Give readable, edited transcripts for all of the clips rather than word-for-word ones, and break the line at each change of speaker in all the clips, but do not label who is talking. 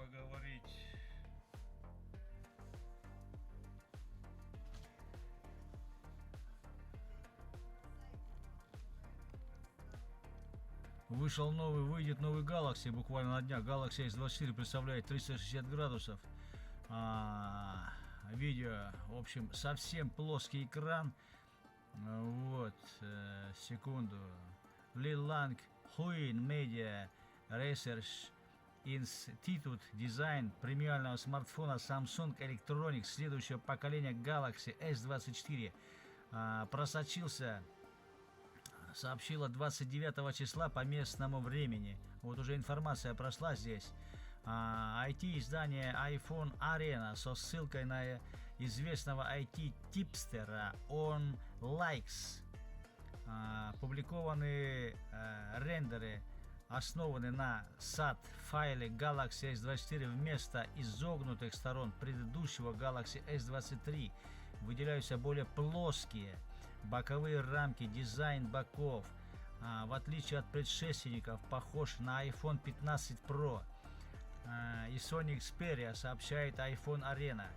поговорить. Выйдет новый Galaxy буквально на днях. Galaxy S24 представляет 360 градусов. Видео, в общем, совсем плоский экран. Вот, секунду. Lil Lang Huin Media Research Institute дизайн премиального смартфона Samsung Electronics следующего поколения Galaxy S24 сообщила 29 числа по местному времени. Вот уже информация прошла здесь. IT-издание iPhone Arena со ссылкой на известного IT-типстера On Likes. Публикованные рендеры основаны на SAT-файле Galaxy S24 вместо изогнутых сторон предыдущего Galaxy S23. Выделяются более плоские боковые рамки, дизайн боков, в отличие от предшественников, похож на iPhone 15 Pro. И Sony Xperia, сообщает iPhone Arena.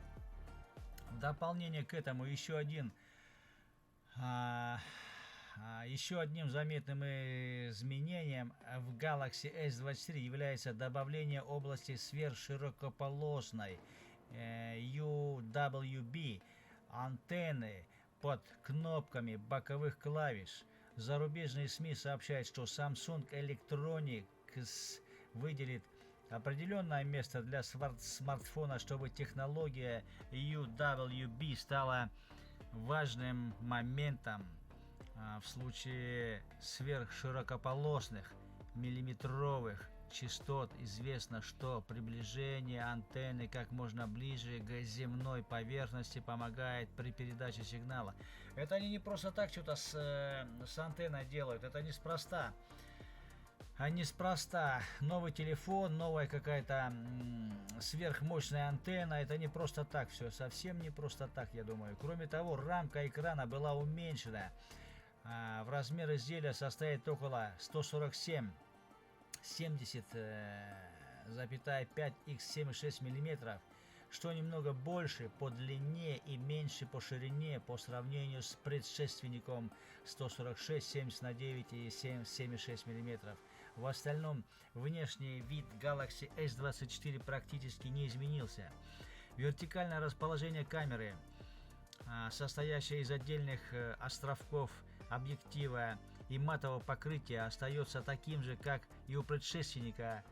В дополнение к этому еще одним заметным изменением в Galaxy S24 является добавление области сверхширокополосной UWB антенны под кнопками боковых клавиш. Зарубежные СМИ сообщают, что Samsung Electronics выделит определенное место для смартфона, чтобы технология UWB стала важным моментом в случае сверхширокополосных миллиметровых частот. Известно, что приближение антенны как можно ближе к земной поверхности помогает при передаче сигнала. Это они не просто так что-то с антенной делают, это неспроста. А неспроста. Новый телефон, новая какая-то сверхмощная антенна, это не просто так все, совсем не просто так, я думаю. Кроме того, рамка экрана была уменьшена. В размер изделия составит около 147,5 x 7,6 мм, что немного больше по длине и меньше по ширине по сравнению с предшественником 146,79 и 7,6 мм. В остальном внешний вид Galaxy S24 практически не изменился. Вертикальное расположение камеры, состоящая из отдельных островков объектива и матового покрытия, остается таким же, как и у предшественника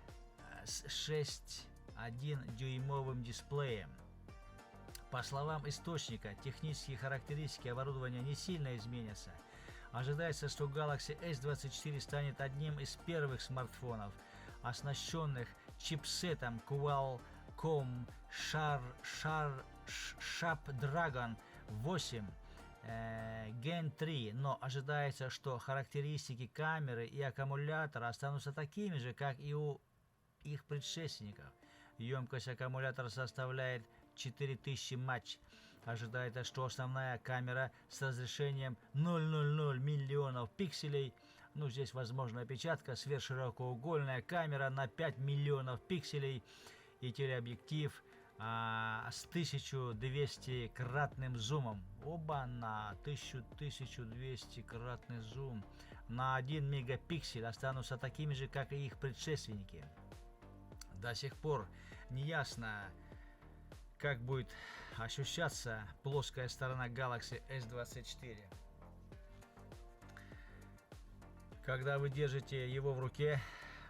с 6,1-дюймовым дисплеем. По словам источника, технические характеристики оборудования не сильно изменятся. Ожидается, что Galaxy S24 станет одним из первых смартфонов, оснащенных чипсетом Qualcomm Snapdragon 8 Gen 3, но ожидается, что характеристики камеры и аккумулятора останутся такими же, как и у их предшественников. Емкость аккумулятора составляет 4000 мАч. Ожидается, что основная камера с разрешением 0,00 миллионов пикселей, здесь возможна опечатка, сверхширокоугольная камера на 5 миллионов пикселей и телеобъектив с 1200-кратным зумом. На 1200-кратный зум на 1 мегапиксель останутся такими же, как и их предшественники. До сих пор не ясно, как будет ощущаться плоская сторона Galaxy S24. Когда вы держите его в руке,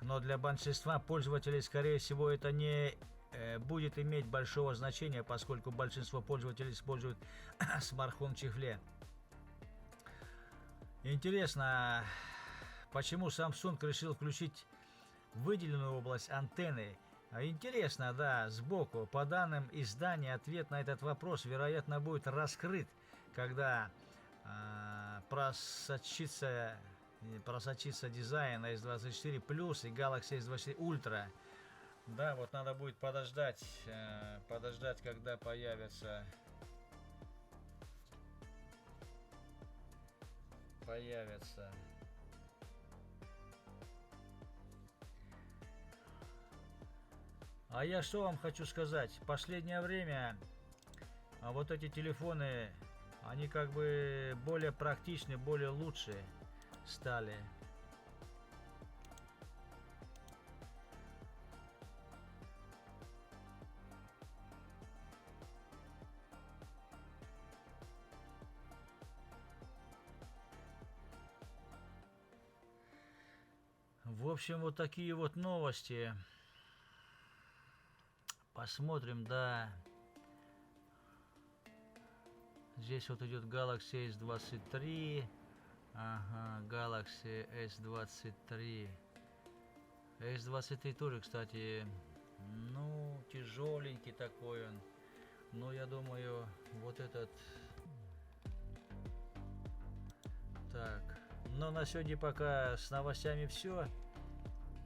но для большинства пользователей, скорее всего, это не будет иметь большого значения, поскольку большинство пользователей используют смартфон в чехле. Интересно, почему Samsung решил включить выделенную область антенны. Интересно, да, сбоку. По данным издания, ответ на этот вопрос, вероятно, будет раскрыт, когда просочится дизайн S24 Plus и Galaxy S24 Ultra. Да, вот надо будет подождать, когда появится А я что вам хочу сказать? В последнее время вот эти телефоны, они как бы более практичны, более лучше стали. В общем, вот такие вот новости. Посмотрим, да. Здесь вот идет Galaxy S23. Ага, Galaxy S23. S23 тоже, кстати, ну, тяжеленький такой он. Но я думаю, вот этот... Так, но на сегодня пока с новостями все.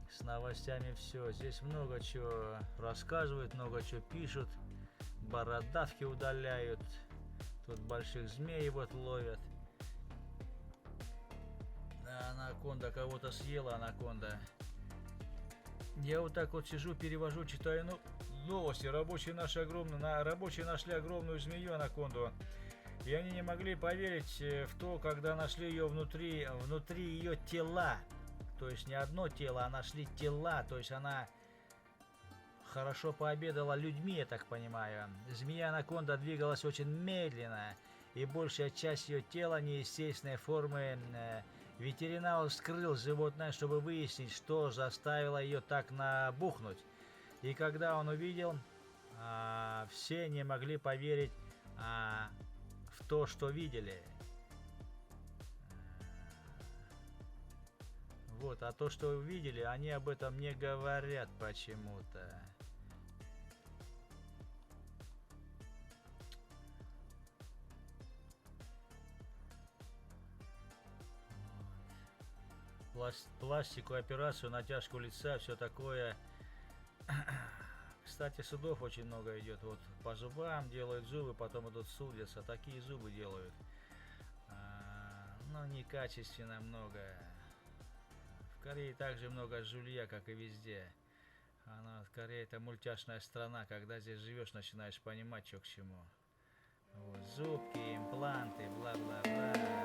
С новостями все. Здесь много чего рассказывают, много чего пишут. Бородавки удаляют. Тут больших змей вот ловят. Анаконда кого-то съела, анаконда. Я вот так вот сижу, перевожу, читаю новости. Рабочие нашли огромную змею, анаконду. И они не могли поверить в то, когда нашли ее внутри ее тела. То есть не одно тело, а нашли тела. То есть она хорошо пообедала людьми, я так понимаю. Змея-анаконда двигалась очень медленно, и большая часть ее тела неестественной формы. Ветеринар вскрыл животное, чтобы выяснить, что заставило ее так набухнуть. И когда он увидел, все не могли поверить в то, что видели. Вот, а то, что увидели, они об этом не говорят почему-то. Пластику, операцию, натяжку лица, все такое. Кстати, судов очень много идет. Вот по зубам делают зубы, потом идут судятся. Такие зубы делают. Но некачественно много. В Корее также много жулья, как и везде. Корея это мультяшная страна. Когда здесь живешь, начинаешь понимать, что к чему. Вот, зубки, импланты, бла-бла-бла.